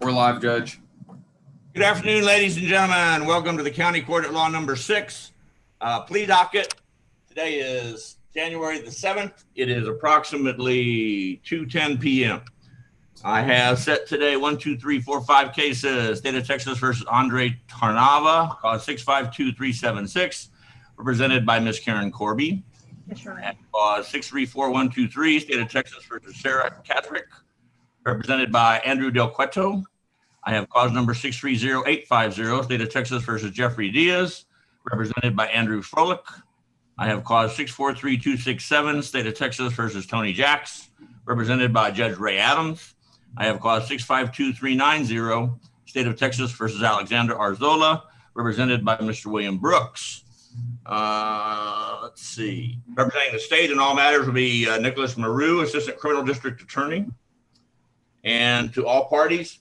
We're live, Judge. Good afternoon, ladies and gentlemen. Welcome to the County Court at Law number 6. Plea docket. Today is January the 7th. It is approximately 2:10 p.m. I have set today 1, 2, 3, 4, 5 cases. State of Texas versus Andre Tarnava, cause 652376, represented by Ms. Karen Corby. And cause 634123, State of Texas versus Sarah Catrick, represented by Andrew Del Cueto. I have cause number 630850, State of Texas versus Jeffrey Diaz, represented by Andrew Froelich. I have cause 643267, State of Texas versus Tony Jacks, represented by Judge Ray Adams. I have cause 652390, State of Texas versus Alexander Arzola, represented by Mr. William Brooks. Let's see. Representing the state in all matters will be Nicholas Maru, Assistant Criminal District Attorney. And to all parties,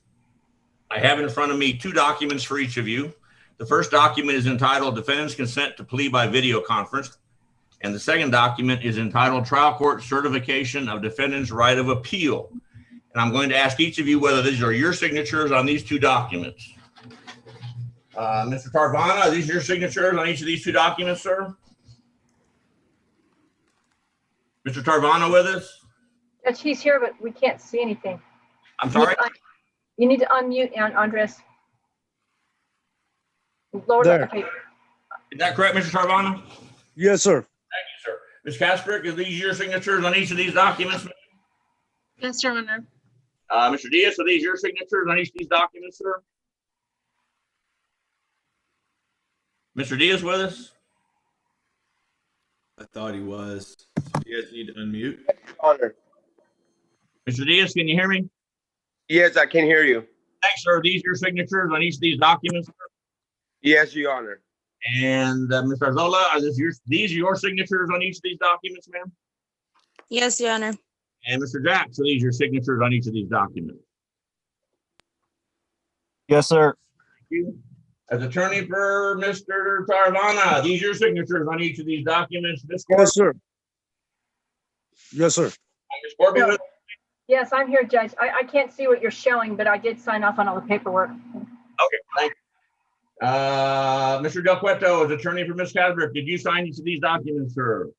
I have in front of me 2 documents for each of you. The first document is entitled Defendant's Consent to Plea by Video Conference. And the second document is entitled Trial Court Certification of Defendant's Right of Appeal. And I'm going to ask each of you whether these are your signatures on these 2 documents. Mr. Tarvana, are these your signatures on each of these 2 documents, sir? Mr. Tarvana with us? Judge, he's here, but we can't see anything. I'm sorry? You need to unmute, Andres. Lower the paper. Is that correct, Mr. Tarvana? Yes, sir. Thank you, sir. Ms. Kasperick, are these your signatures on each of these documents? Yes, Your Honor. Mr. Diaz, are these your signatures on each of these documents, sir? Mr. Diaz with us? I thought he was. You guys need to unmute. Honor. Mr. Diaz, can you hear me? Yes, I can hear you. Thanks, sir. Are these your signatures on each of these documents, sir? Yes, Your Honor. And Mr. Arzola, are these your signatures on each of these documents, ma'am? Yes, Your Honor. And Mr. Jacks, are these your signatures on each of these documents? Yes, sir. Thank you. As attorney for Mr. Tarvana, these your signatures on each of these documents, Ms. Corby? Yes, sir. Yes, sir. Ms. Corby with us? Yes, I'm here, Judge. I can't see what you're showing, but I did sign off on all the paperwork. Okay, thank you. Mr. Del Cueto, as attorney for Ms. Casbrick, did you sign each of these documents, sir?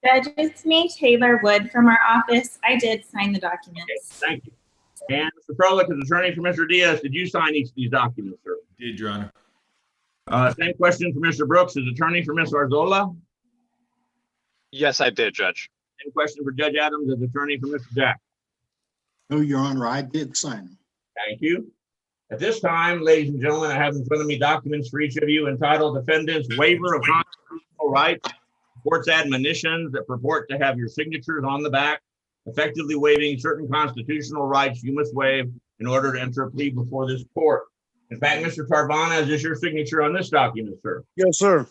Judge, it's me, Taylor Wood from our office. I did sign the documents. Okay, thank you. And Mr. Froelich, as attorney for Mr. Diaz, did you sign each of these documents, sir? Did, Your Honor. Same question for Mr. Brooks, as attorney for Ms. Arzola. Yes, I did, Judge. Same question for Judge Adams, as attorney for Mr. Jack. No, Your Honor, I did sign them. Thank you. At this time, ladies and gentlemen, I have in front of me documents for each of you entitled Defendant's Waiver of Constitutional Rights, Court's admonitions that purport to have your signatures on the back, effectively waiving certain constitutional rights you must waive in order to enter a plea before this court. In fact, Mr. Tarvana, is this your signature on this document, sir? Yes, sir.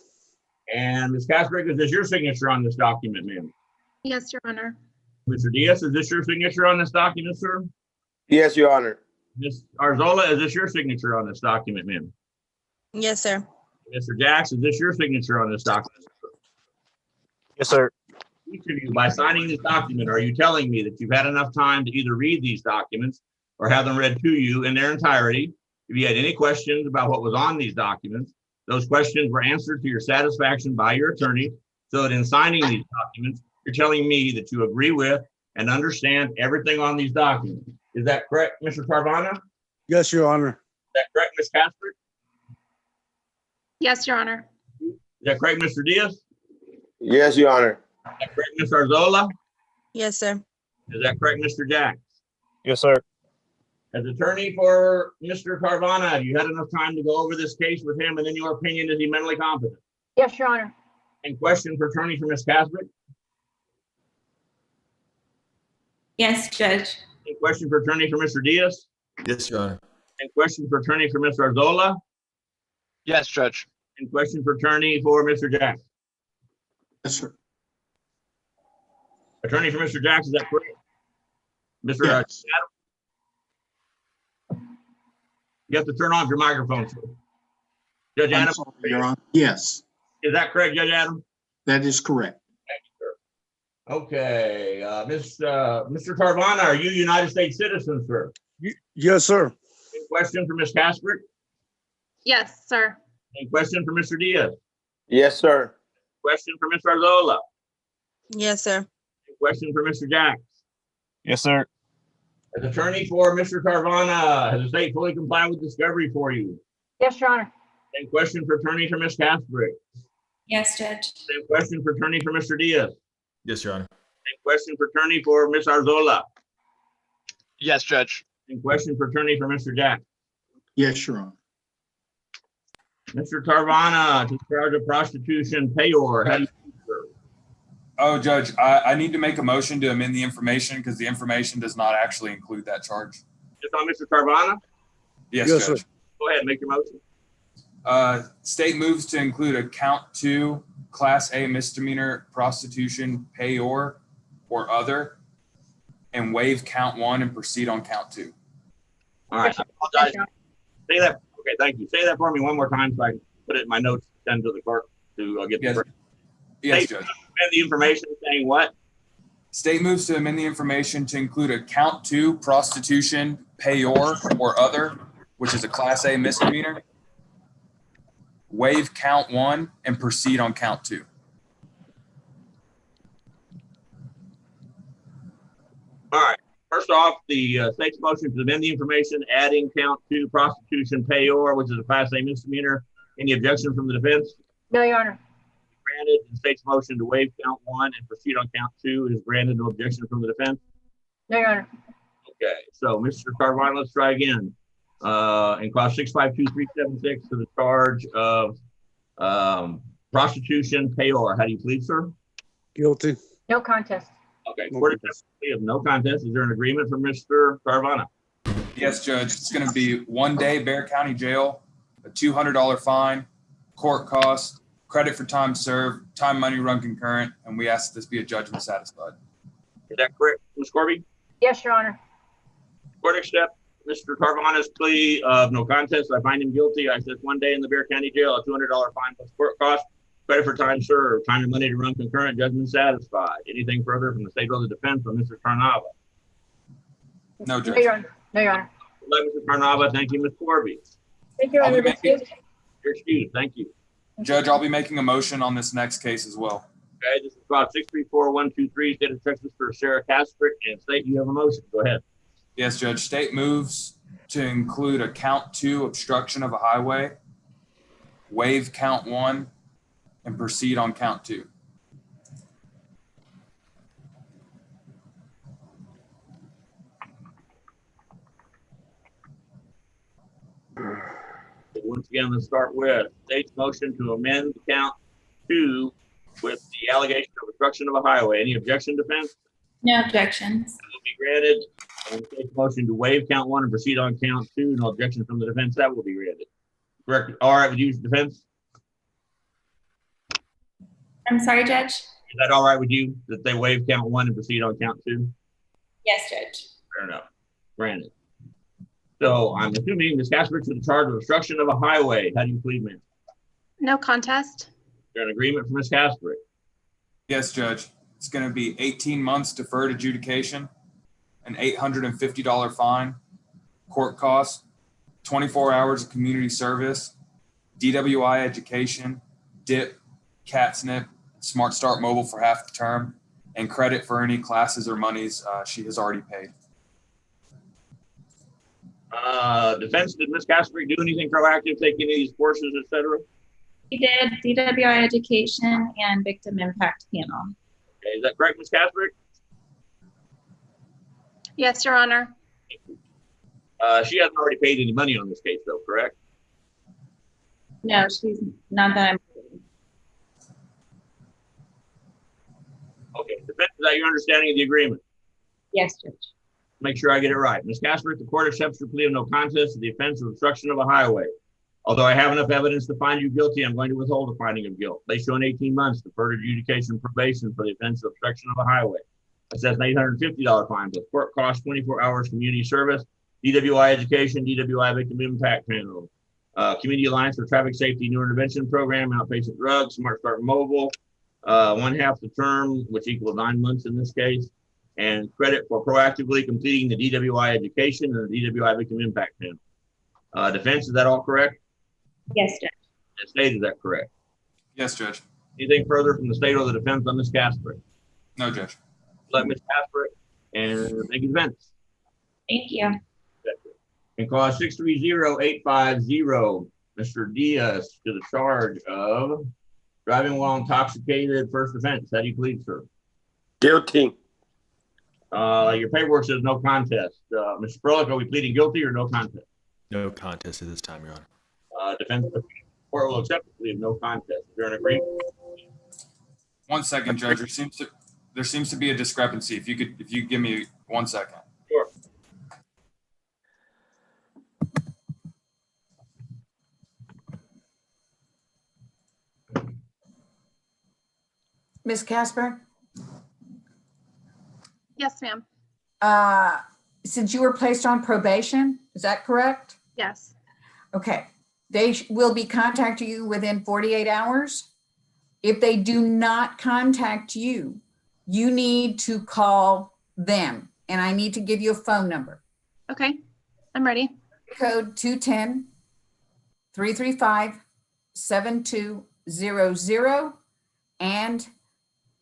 And Ms. Casbrick, is this your signature on this document, ma'am? Yes, Your Honor. Mr. Diaz, is this your signature on this document, sir? Yes, Your Honor. Ms. Arzola, is this your signature on this document, ma'am? Yes, sir. Mr. Jacks, is this your signature on this document? Yes, sir. Each of you, by signing this document, are you telling me that you've had enough time to either read these documents or have them read to you in their entirety? If you had any questions about what was on these documents, those questions were answered to your satisfaction by your attorney, so that in signing these documents, you're telling me that you agree with and understand everything on these documents. Is that correct, Mr. Tarvana? Yes, Your Honor. Is that correct, Ms. Casper? Yes, Your Honor. Is that correct, Mr. Diaz? Yes, Your Honor. Is that correct, Ms. Arzola? Yes, sir. Is that correct, Mr. Jacks? Yes, sir. As attorney for Mr. Tarvana, have you had enough time to go over this case with him, and in your opinion, is he mentally competent? Yes, Your Honor. And question for attorney for Ms. Casper? Yes, Judge. Any question for attorney for Mr. Diaz? Yes, Your Honor. Any question for attorney for Mr. Arzola? Yes, Judge. Any question for attorney for Mr. Jackson? Yes, sir. Attorney for Mr. Jackson, is that correct? Mr. Yes. Adams? You have to turn off your microphone, sir. Judge I'm Adams? sorry, Your Honor. Yes, Is that correct, Judge Adams? that is correct. Thank you, sir. Okay, Mr. Tarvana, are you a United States citizen, sir? Yes, sir. Same question for Ms. Casper? Yes, sir. Any question for Mr. Diaz? Yes, sir. Question for Mr. Arzola? Yes, sir. Any question for Mr. Jacks? Yes, sir. As attorney for Mr. Carvana, has the state fully complied with discovery for you? Yes, Your Honor. Same question for attorney for Ms. Casper. Yes, Judge. Same question for attorney for Mr. Diaz. Yes, Your Honor. Same question for attorney for Ms. Arzola. Yes, Judge. Same question for attorney for Mr. Jack. Yes, Your Honor. Mr. Carvana, to charge of prostitution payor. How do you plead, sir? Oh, Judge, I need to make a motion to amend the information because the information does not actually include that charge. Just on Mr. Carvana? Yes, Yes, Judge. sir. Go ahead, make your motion. State moves to include a count 2 Class A misdemeanor prostitution payor or other, and waive count 1 and proceed on count 2. All right, I Yes, apologize. Your Honor. Say that. Okay, thank you. Say that for me one more time so I can put it in my notes, send to the clerk to get Yes, the yes, State- Judge. and the information saying what? State moves to amend the information to include a count 2 prostitution payor or other, which is a Class A misdemeanor, waive count 1 and proceed on count 2. All right. First off, the state's motion to amend the information, adding count 2 prostitution payor, which is a Class A misdemeanor. Any objection from the defense? No, Your Honor. Granted. The state's motion to waive count 1 and proceed on count 2 is granted. No objection from the defense. No, Your Honor. Okay. So, Mr. Carvana, let's try again. And class 652-376 to the charge of prostitution payor. How do you plead, sir? Guilty. No contest. Okay. No Court contest. of no contest. Is there an agreement from Mr. Carvana? Yes, Judge. It's going to be 1 day Bear County Jail, a $200 fine, court costs, credit for time served, time money run concurrent, and we ask that this be a judgment satisfied. Is that correct, Ms. Corby? Yes, Your Honor. Court accept Mr. Carvana's plea of no contest. I find him guilty. I said 1 day in the Bear County Jail, a $200 fine plus court cost, credit for time served, time and money to run concurrent, judgment satisfied. Anything further from the state or the defense from Mr. Carnava? No, No, Judge. Your Honor. No, Your Honor. Let Mr. Carnava. Thank you, Ms. Corby. Thank you, Your I'll be Honor. making- You're excused. Thank you. Judge, I'll be making a motion on this next case as well. Okay, this is about 634-123, State of Texas for Sarah Castrick, and state you have a motion. Go ahead. Yes, Judge. State moves to include a count 2 obstruction of a highway, waive count 1, and proceed on count 2. Once again, let's start with state's motion to amend count 2 with the allegation of obstruction of a highway. Any objection, defense? No objections. Will be granted. And state's motion to waive count 1 and proceed on count 2. No objection from the defense. That will be granted. Correct. All right with you, defense? I'm sorry, Judge? Is that all right with you that they waive count 1 and proceed on count 2? Yes, Judge. Fair enough. Granted. So I'm assuming Ms. Castrick to the charge of obstruction of a highway. How do you plead, ma'am? No contest. Is there an agreement from Ms. Castrick? Yes, Judge. It's going to be 18 months deferred adjudication, an $850 fine, court costs, 24 hours of community service, DWI education, DIP, CATSNP, Smart Start Mobile for half the term, and credit for any classes or monies she has already paid. Defense, did Ms. Castrick do anything proactive, take any of these courses, et cetera? He did DWI education and victim impact panel. Okay, is that correct, Ms. Castrick? Yes, Your Honor. She hasn't already paid any money on this case, though, correct? No, she's not that. Okay, defense, is that your understanding of the agreement? Yes, Judge. Make sure I get it right. Ms. Castrick, the court accepts your plea of no contest to the offense of obstruction of a highway. Although I have enough evidence to find you guilty, I'm going to withhold the finding of guilt. Based on 18 months, deferred adjudication probation for the offense of obstruction of a highway. Assess an $850 fine plus court cost, 24 hours community service, DWI education, DWI victim impact panel, Community Alliance for Traffic Safety New Intervention Program, outpatient drugs, Smart Start Mobile, 1/2 the term, which equals 9 months in this case, and credit for proactively completing the DWI education and the DWI victim impact panel. Defense, is that all correct? Yes, Judge. And state, is that correct? Yes, Judge. Anything further from the state or the defense on Ms. Casper? No, Judge. Let Ms. Casper and thank you, defense. Thank you. And cause 630850, Mr. Diaz, to the charge of driving while intoxicated, first offense. How do you plead, sir? Guilty. Your paperwork says no contest. Mr. Froelich, are we pleading guilty or no contest? No contest at this time, Your Honor. Defense court will accept the plea of no contest. Is there an agreement? 1 second, Judge. There seems to be a discrepancy. If you give me 1 second. Sure. Ms. Casper, Yes, ma'am. since you were placed on probation, is that correct? Yes. Okay, they will be contacting you within 48 hours. If they do not contact you, you need to call them, and I need to give you a phone number. Okay, I'm ready. Code 210-335-7200 and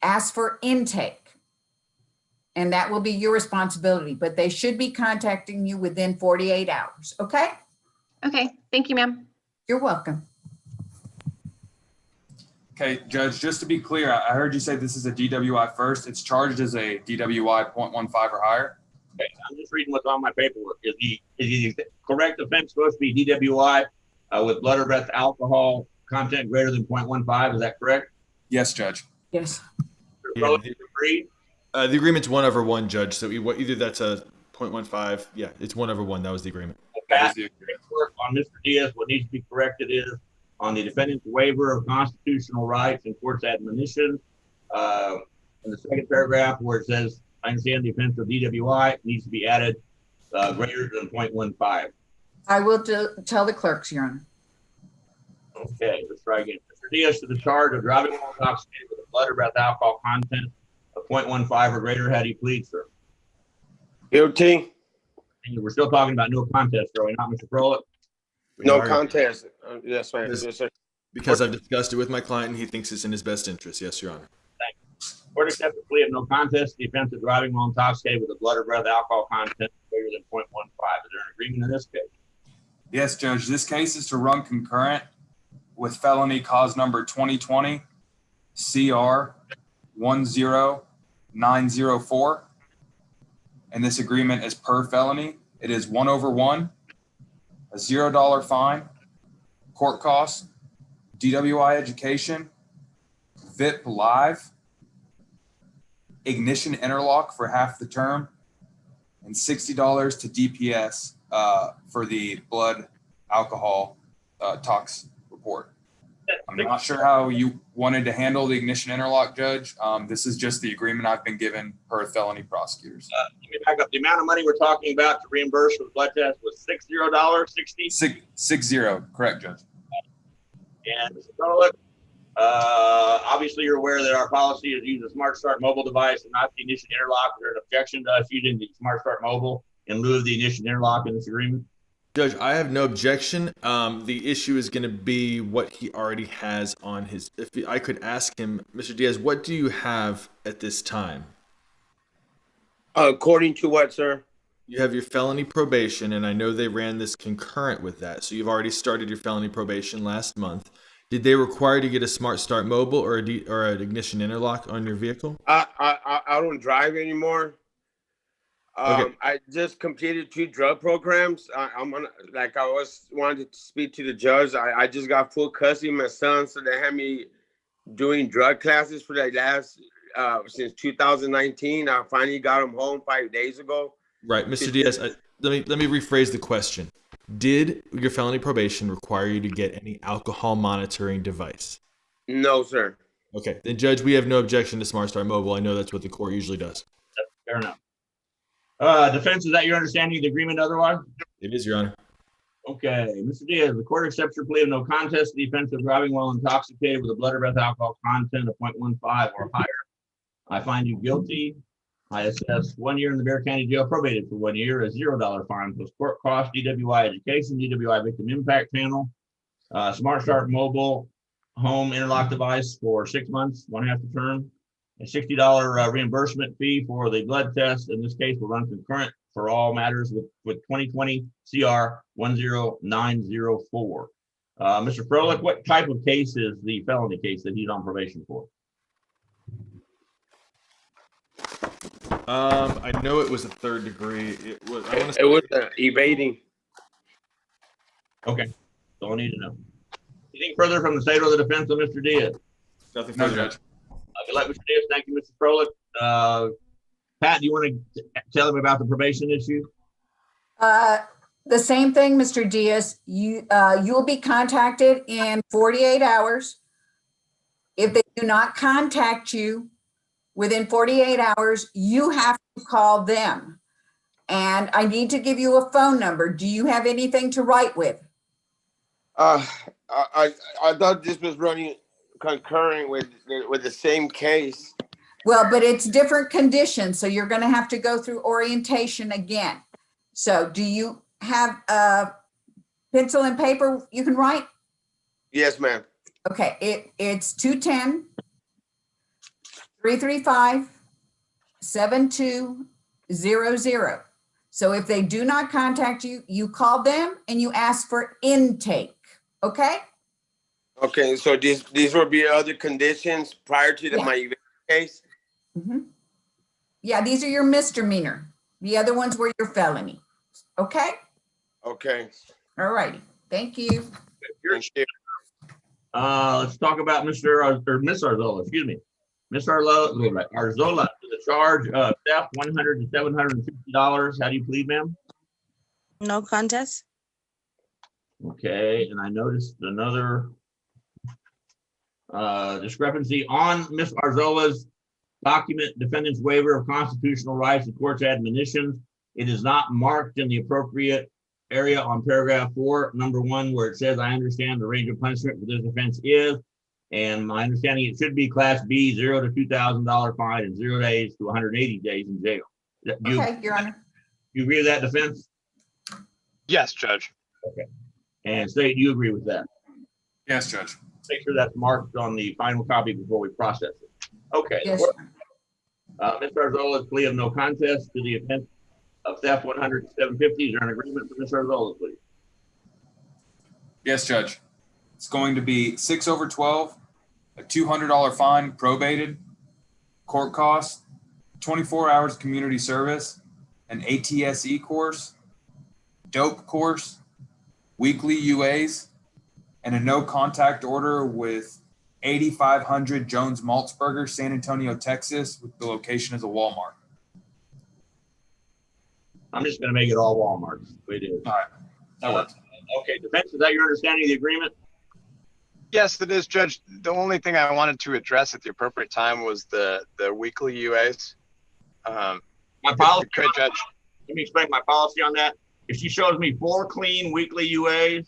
ask for intake. And that will be your responsibility, but they should be contacting you within 48 hours, okay? Okay, thank you, ma'am. You're welcome. Okay, Judge, just to be clear, I heard you say this is a DWI first. It's charged as a DWI 0.15 or higher. Okay, I'm just reading what's on my paperwork. Is the correct offense supposed to be DWI with blood or breath alcohol content greater than 0.15? Is that correct? Yes, Judge. Yes. Yeah, Agreed? The agreement's 1/1, Judge. So either that's a 0.15. Yeah, it's 1/1. That was the agreement. That is the Work on Mr. Diaz. What needs to be corrected is on the defendant's waiver of constitutional rights and court's admonition. In the second paragraph where it says, I understand the offense of DWI needs to be added greater than 0.15. I will tell the clerks, Your Honor. Okay, let's try again. Mr. Diaz, to the charge of driving while intoxicated with a blood or breath alcohol content of 0.15 or greater, how do you plead, sir? Guilty. And we're still talking about no contest, are we not, Mr. Froelich? No contest. Yes, ma'am. Yes. Yes, sir. Because I've discussed it with my client and he thinks it's in his best interest. Yes, Your Honor. Thank you. Court accepts the plea of no contest. The offense of driving while intoxicated with a blood or breath alcohol content greater than 0.15. Is there an agreement in this case? Yes, Judge. This case is to run concurrent with felony cause number 2020 CR 10904. And this agreement is per felony. It is 1/1, a $0 fine, court costs, DWI education, VIP live, ignition interlock for half the term, and $60 to DPS for the blood alcohol tox report. I'm not sure how you wanted to handle the ignition interlock, Judge. This is just the agreement I've been given per felony prosecutors. Let me back up. The amount of money we're talking about to reimburse for the blood test was $60, 60? 6-0, correct, Judge. And Mr. Froelich, obviously you're aware that our policy is use a Smart Start mobile device and not the ignition interlock. Is there an objection to us using the Smart Start mobile in lieu of the ignition interlock in this agreement? Judge, I have no objection. The issue is going to be what he already has on his. If I could ask him, Mr. Diaz, what do you have at this time? According to what, sir? You have your felony probation, and I know they ran this concurrent with that. So you've already started your felony probation last month. Did they require you to get a Smart Start mobile or an ignition interlock on your vehicle? I don't drive anymore. Okay. I just completed 2 drug programs. I'm on, like I wanted to speak to the judge. I just got full custody of my son, so they had me doing drug classes for the last since 2019. I finally got him home 5 days ago. Right, Mr. Diaz. Let me rephrase the question. Did your felony probation require you to get any alcohol monitoring device? No, sir. Okay, then Judge, we have no objection to Smart Start mobile. I know that's what the court usually does. That's fair enough. Defense, is that your understanding of the agreement otherwise? It is, Your Honor. Okay, Mr. Diaz, the court accepts your plea of no contest to the offense of driving while intoxicated with a blood or breath alcohol content of 0.15 or higher. I find you guilty ISS, 1 year in the Bear County Jail, probated for 1 year, a $0 fine plus court cost, DWI education, DWI victim impact panel, Smart Start mobile home interlock device for 6 months, 1/2 the term, a $60 reimbursement fee for the blood test. In this case, will run concurrent for all matters with 2020 CR 10904. Mr. Froelich, what type of case is the felony case that he's on probation for? I know it was a 3rd degree. It was. It was evading. Okay, that's all I need to know. Anything further from the state or the defense of Mr. Diaz? Nothing No, further. Judge. Good luck, Mr. Diaz. Thank you, Mr. Froelich. Pat, do you want to tell him about the probation issue? The same thing, Mr. Diaz. You'll be contacted in 48 hours. If they do not contact you within 48 hours, you have to call them. And I need to give you a phone number. Do you have anything to write with? I thought this was running concurrent with the same case. Well, but it's different conditions, so you're going to have to go through orientation again. So do you have a pencil and paper you can write? Yes, ma'am. Okay, it's 210-335-7200. So if they do not contact you, you call them and you ask for intake, okay? Okay, so these will be other conditions prior to Yeah. my evasion case? Mhm. Yeah, these are your misdemeanor. The other ones were your felony, okay? Okay. All righty, thank you. Thank you. Let's talk about Miss Arzola, excuse me. Miss Arzola, the charge of theft, $100 to $750. How do you plead, ma'am? No contest. Okay, and I noticed another discrepancy on Miss Arzola's document, defendant's waiver of constitutional rights and court's admonitions. It is not marked in the appropriate area on paragraph 4, number 1, where it says, I understand the range of punishment for this offense is, and my understanding it should be class B, $0 to $2,000 fine and 0 days to 180 days in jail. Okay, Your Honor. You agree with that, defense? Yes, Judge. Okay. And state, you agree with that? Yes, Judge. Make sure that's marked on the final copy before we process it. Okay. Yes. Mr. Arzola's plea of no contest to the offense of theft, $100 to $750. Is there an agreement for Mr. Arzola, please? Yes, Judge. It's going to be 6/12, a $200 fine, probated, court costs, 24 hours of community service, an ATSE course, dope course, weekly UAs, and a no contact order with 8500 Jones Maltzberger, San Antonio, Texas, with the location as a Walmart. I'm just going to make it all Walmart's. It is. All right. That works. Okay, defense, is that your understanding of the agreement? Yes, it is, Judge. The only thing I wanted to address at the appropriate time was the weekly UAs. My policy, Could, Judge. let me explain my policy on that. If she shows me 4 clean weekly UAs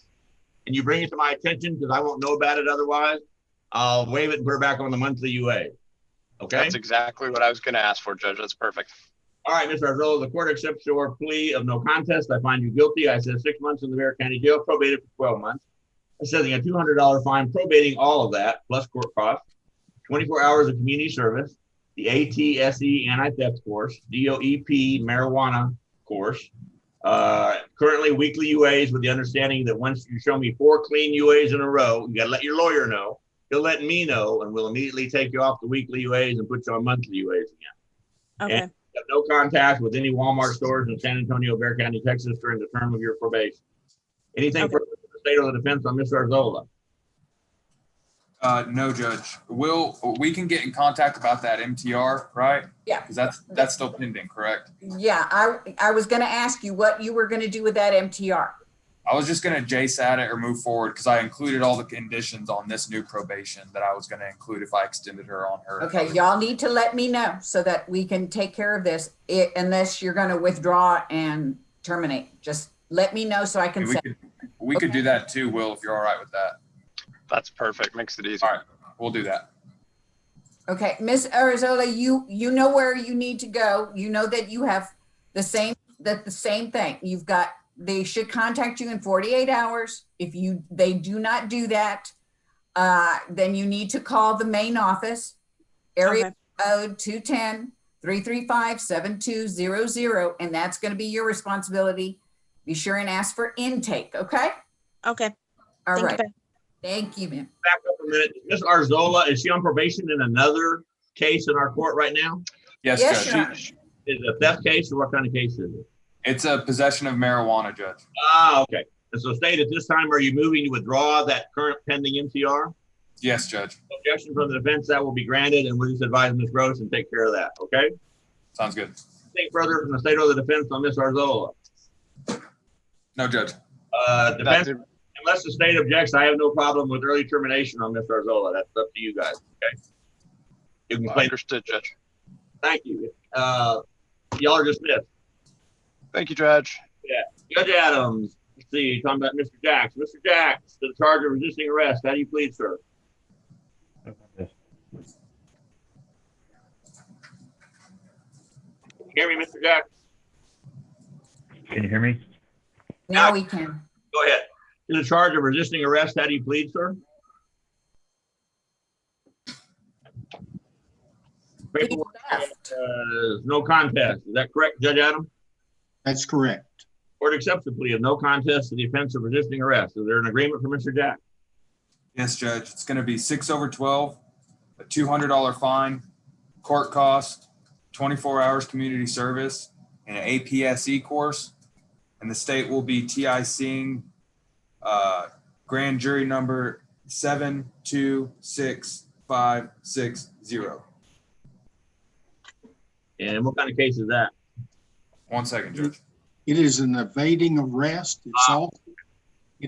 and you bring it to my attention because I won't know about it otherwise, I'll waive it and put her back on the monthly UA. Okay? That's exactly what I was going to ask for, Judge. That's perfect. All right, Mr. Arzola, the court accepts your plea of no contest. I find you guilty. I said 6 months in the Bear County Jail, probated for 12 months. Assessing a $200 fine, probating all of that, plus court costs, 24 hours of community service, the ATSE anti-theft course, DOEP marijuana course, currently weekly UAs with the understanding that once you show me 4 clean UAs in a row, you got to let your lawyer know. He'll let me know, and we'll immediately take you off the weekly UAs and put you on monthly UAs again. Okay. And you have no contact with any Walmart stores in San Antonio, Bear County, Texas during the term of your probation. Anything Okay. further from the state or the defense on Mr. Arzola? No, Judge. We can get in contact about that MTR, right? Yeah. Because that's still pending, correct? Yeah, I was going to ask you what you were going to do with that MTR. I was just going to JSAT it or move forward because I included all the conditions on this new probation that I was going to include if I extended her on her. Okay, y'all need to let me know so that we can take care of this, unless you're going to withdraw and terminate. Just let me know so I can send. We could do that too, Will, if you're all right with that. That's perfect. Makes it easy. All right, we'll do that. Okay, Miss Arizola, you know where you need to go. You know that you have the same thing. They should contact you in 48 hours. If they do not do that, then you need to call the main office, area code 210-335-7200, and that's going to be your responsibility. Be sure and ask for intake, okay? Okay. All Thank right. you. Thank you, ma'am. Back up a minute. Miss Arzola, is she on probation in another case in our court right now? Yes, Yes, Judge. Your Honor. Is it a theft case or what kind of case is it? It's a possession of marijuana, Judge. Ah, okay. And so state at this time, are you moving to withdraw that current pending MCR? Yes, Judge. Objection from the defense, that will be granted, and we'll just advise Ms. Gross and take care of that, okay? Sounds good. Anything further from the state or the defense on Ms. Arzola? No, Judge. Defense, unless the state objects, I have no problem with early termination on Ms. Arzola. That's up to you guys, okay? You can play. Understood, Judge. Thank you. Y'all are dismissed. Thank you, Judge. Yeah. Judge Adams, let's see, talking about Mr. Jacks. Mr. Jacks, to the charge of resisting arrest. How do you plead, sir? Hear me, Mr. Jacks? Can you hear me? Now we can. Go ahead. To the charge of resisting arrest, how do you plead, sir? Paperwork, no contest. Is that correct, Judge Adams? That's correct. Court accepts the plea of no contest to the offense of resisting arrest. Is there an agreement for Mr. Jack? Yes, Judge. It's going to be 6/12, a $200 fine, court cost, 24 hours community service, and an APSE course. And the state will be TICing grand jury number 726560. And what kind of case is that? 1 second, Judge. It is an evading arrest. It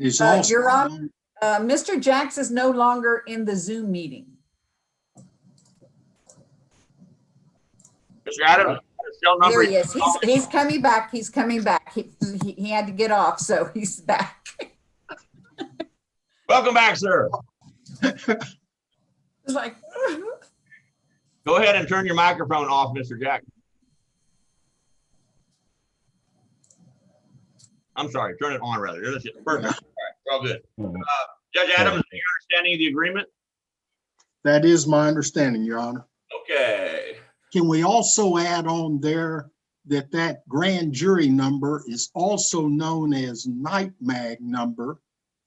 is also. Your Honor, Mr. Jacks is no longer in the Zoom meeting. Mr. Adams, cell number. Here he is. He's coming back. He's coming back. He had to get off, so he's back. Welcome back, sir. It's like, Go ahead and turn your microphone off, Mr. Jack. I'm sorry, turn it on rather. Perfect. All right, we're all good. Judge Adams, is your understanding of the agreement? That is my understanding, Your Honor. Okay. Can we also add on there that grand jury number is also known as night mag number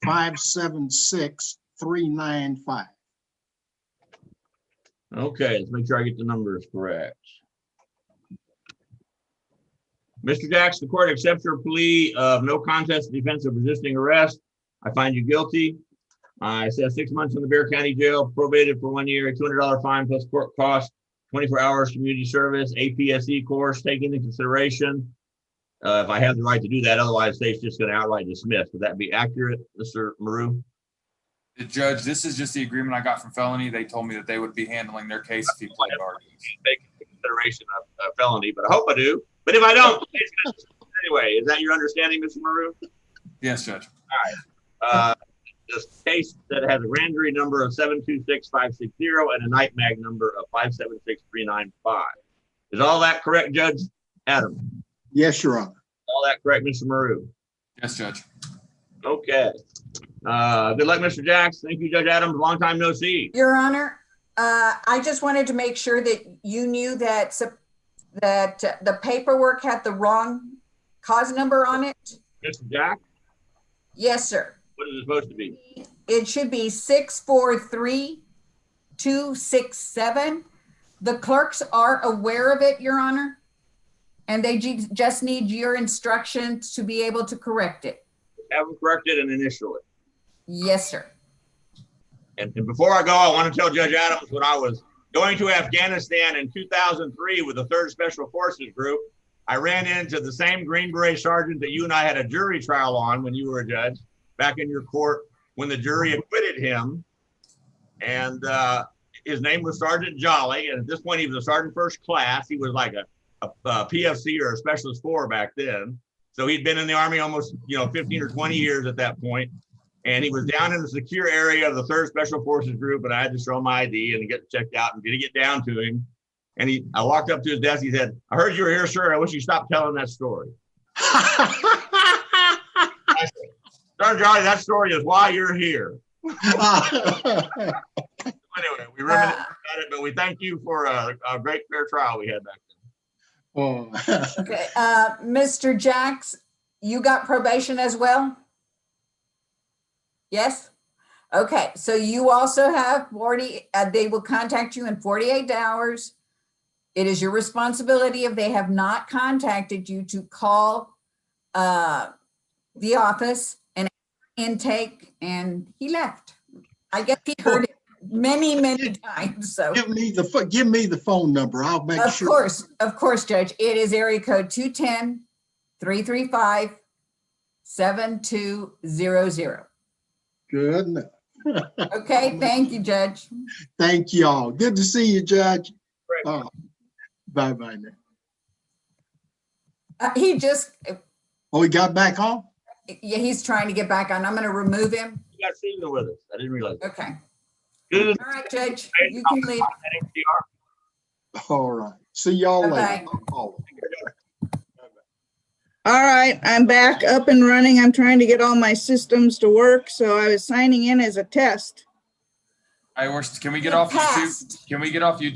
576395? Okay, let's make sure I get the numbers correct. Mr. Jacks, the court accepts your plea of no contest to defense of resisting arrest. I find you guilty. I said 6 months in the Bexar County Jail, probated for 1 year, $200 fine plus court cost, 24 hours community service, APSE course taken into consideration. If I have the right to do that, otherwise the state's just going to outright dismiss. Would that be accurate, Mr. Maru? The judge, this is just the agreement I got from felony. They told me that they would be handling their case if he pled arguments. Take into consideration of felony, but I hope I do. But if I don't, anyway, is that your understanding, Mr. Maru? Yes, Judge. All right. This case that has a grand jury number of 726560 and a night mag number of 576395. Is all that correct, Judge Adams? Yes, Your Honor. All that correct, Mr. Maru? Yes, Judge. Okay. Good luck, Mr. Jacks. Thank you, Judge Adams. Long time no see. Your Honor, I just wanted to make sure that you knew that the paperwork had the wrong cause number on it. Mr. Jack? Yes, sir. What is it supposed to be? It should be 643267. The clerks are aware of it, Your Honor, and they just need your instructions to be able to correct it. Have them corrected and initial it. Yes, sir. And before I go, I want to tell Judge Adams, when I was going to Afghanistan in 2003 with the 3rd Special Forces Group, I ran into the same Green Beret sergeant that you and I had a jury trial on when you were a judge back in your court when the jury acquitted him. And his name was Sergeant Jolly. And at this point, he was a sergeant first class. He was like a PFC or a specialist 4 back then. So he'd been in the Army almost, 15 or 20 years at that point. And he was down in the secure area of the 3rd Special Forces Group, and I had to show him my ID and get checked out and did get down to him. And I walked up to his desk. He said, "I heard you were here, sir. I wish you stopped telling that story." I said, "Sergeant Charlie, that story is why you're here." Anyway, we reminisce about it, but we thank you for a great fair trial we had back then. Oh. Okay, Mr. Jacks, you got probation as well? Yes? Okay, so you also have 40, they will contact you in 48 hours. It is your responsibility, if they have not contacted you, to call the office and intake, and he left. I guess he heard it many times, so. Give me the phone number. I'll make sure. Of course, Judge. It is area code 210-335-7200. Good enough. Okay, thank you, Judge. Thank y'all. Good to see you, Judge. Bye-bye now. He just, Oh, he got back on? yeah, he's trying to get back on. I'm going to remove him. You got Stephen with us. I didn't realize. Okay. Good. All right, Judge, you can leave. All right. See y'all later. All right, I'm back up and running. I'm trying to get all my systems to work, so I was signing in as a test. Can we get off YouTube? Can we get off YouTube?